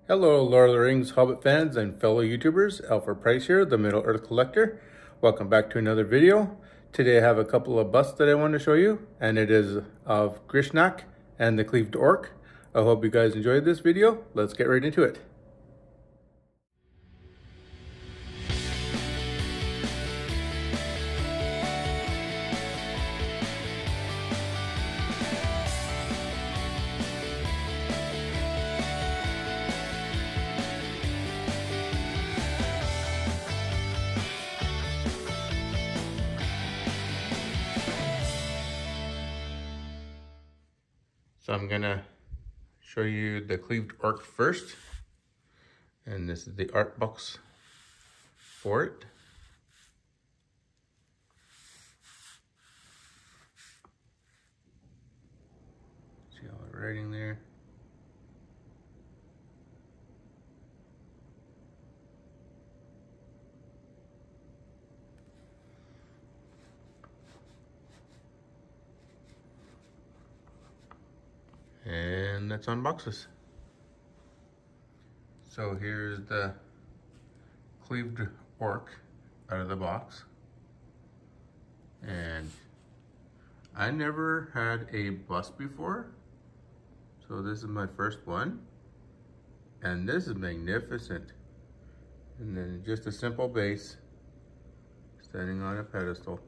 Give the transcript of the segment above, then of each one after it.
Hello Lord of the Rings Hobbit fans and fellow YouTubers, Alfred Price here, the Middle Earth Collector. Welcome back to another video. Today I have a couple of busts that I want to show you, and it is of Grishnakh and the Cleaved Orc. I hope you guys enjoyed this video. Let's get right into it. So I'm gonna show you the Cleaved Orc first, and this is the art box for it. See all the writing there. And let's unbox this. So here's the Cleaved Orc out of the box. And I never had a bust before, so this is my first one. And this is magnificent. And then just a simple base, standing on a pedestal.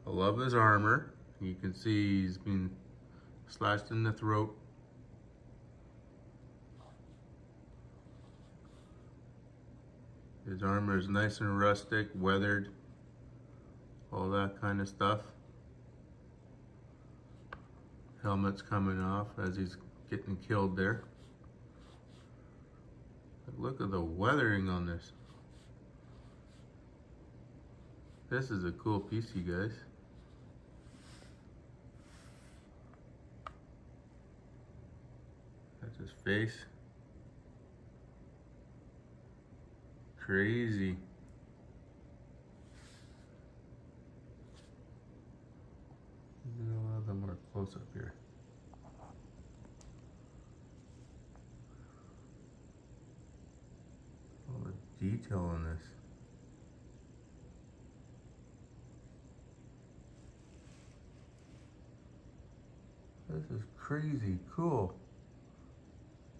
I love his armor. You can see he's been slashed in the throat. His armor is nice and rustic, weathered, all that kind of stuff. Helmet's coming off as he's getting killed there. But look at the weathering on this. This is a cool piece, you guys. That's his face. Crazy. A little more close up here. All the detail on this. This is crazy cool.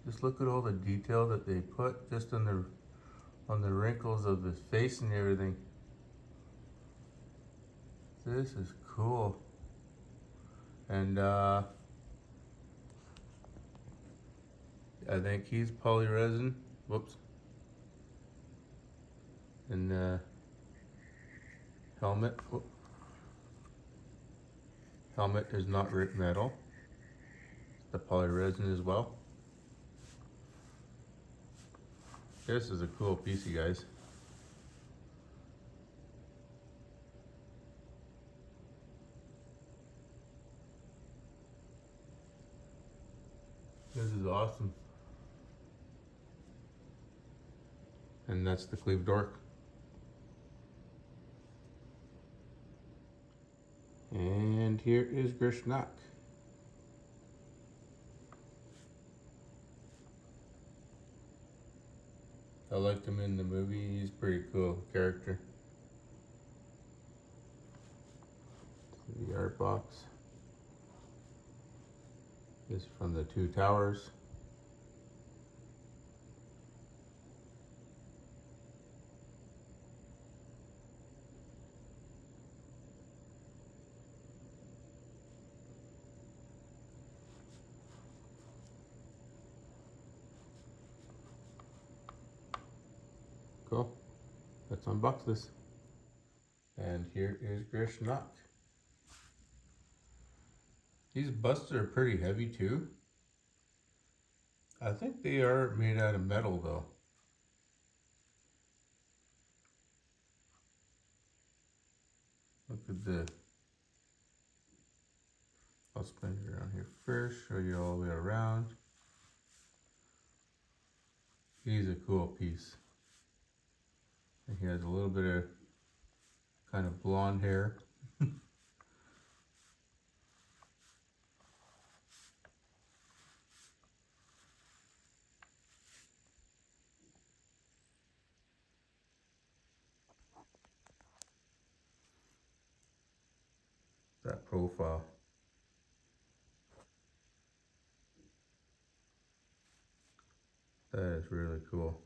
Just look at all the detail that they put just on the wrinkles of his face and everything. This is cool. And I think he's polyresin. Whoops. And the helmet. Whoop. Helmet is not ripped metal. The polyresin as well. This is a cool piece, you guys. This is awesome. And that's the Cleaved Orc. And here is Grishnakh. I liked him in the movie. He's a pretty cool character. The art box. This is from the Two Towers. Cool. Let's unbox this. And here is Grishnakh. These busts are pretty heavy too. I think they are made out of metal though. Look at the, I'll spin it around here first, show you all the way around. He's a cool piece. And he has a little bit of kind of blonde hair. profile. That is really cool.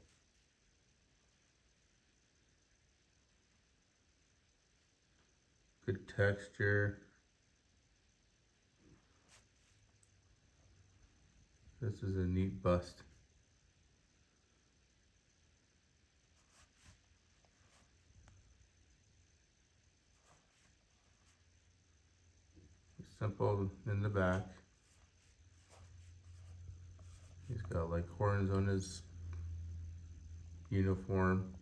Good texture. This is a neat bust. Simple in the back. He's got like horns on his uniform.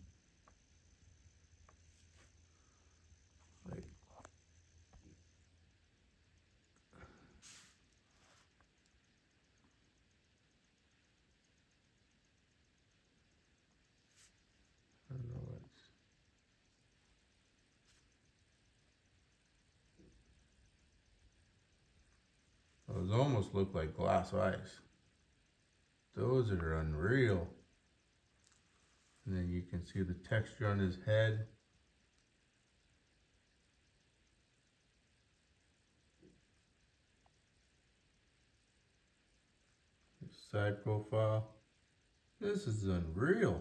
Like, I don't know what's. Those almost look like glass eyes. Those are unreal. And then you can see the texture on his head. His side profile. This is unreal.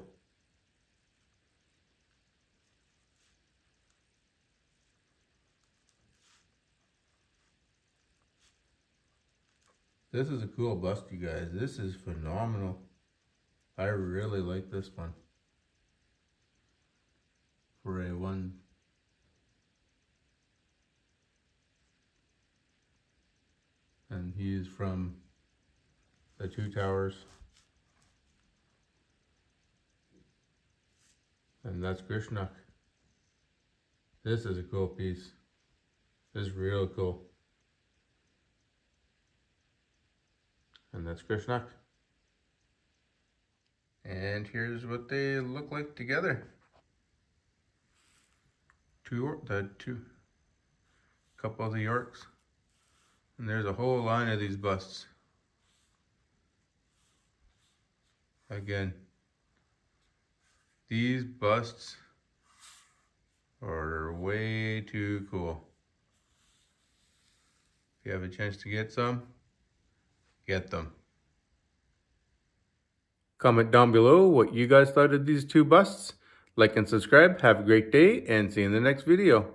This is a cool bust, you guys. This is phenomenal. I really like this one. For a one. And he's from the Two Towers. And that's Grishnakh. This is a cool piece. This is real cool. And that's Grishnakh. And here's what they look like together. Couple of the Orcs. And there's a whole line of these busts. Again, these busts are way too cool. If you have a chance to get some, get them. Comment down below what you guys thought of these two busts. Like and subscribe. Have a great day and see you in the next video.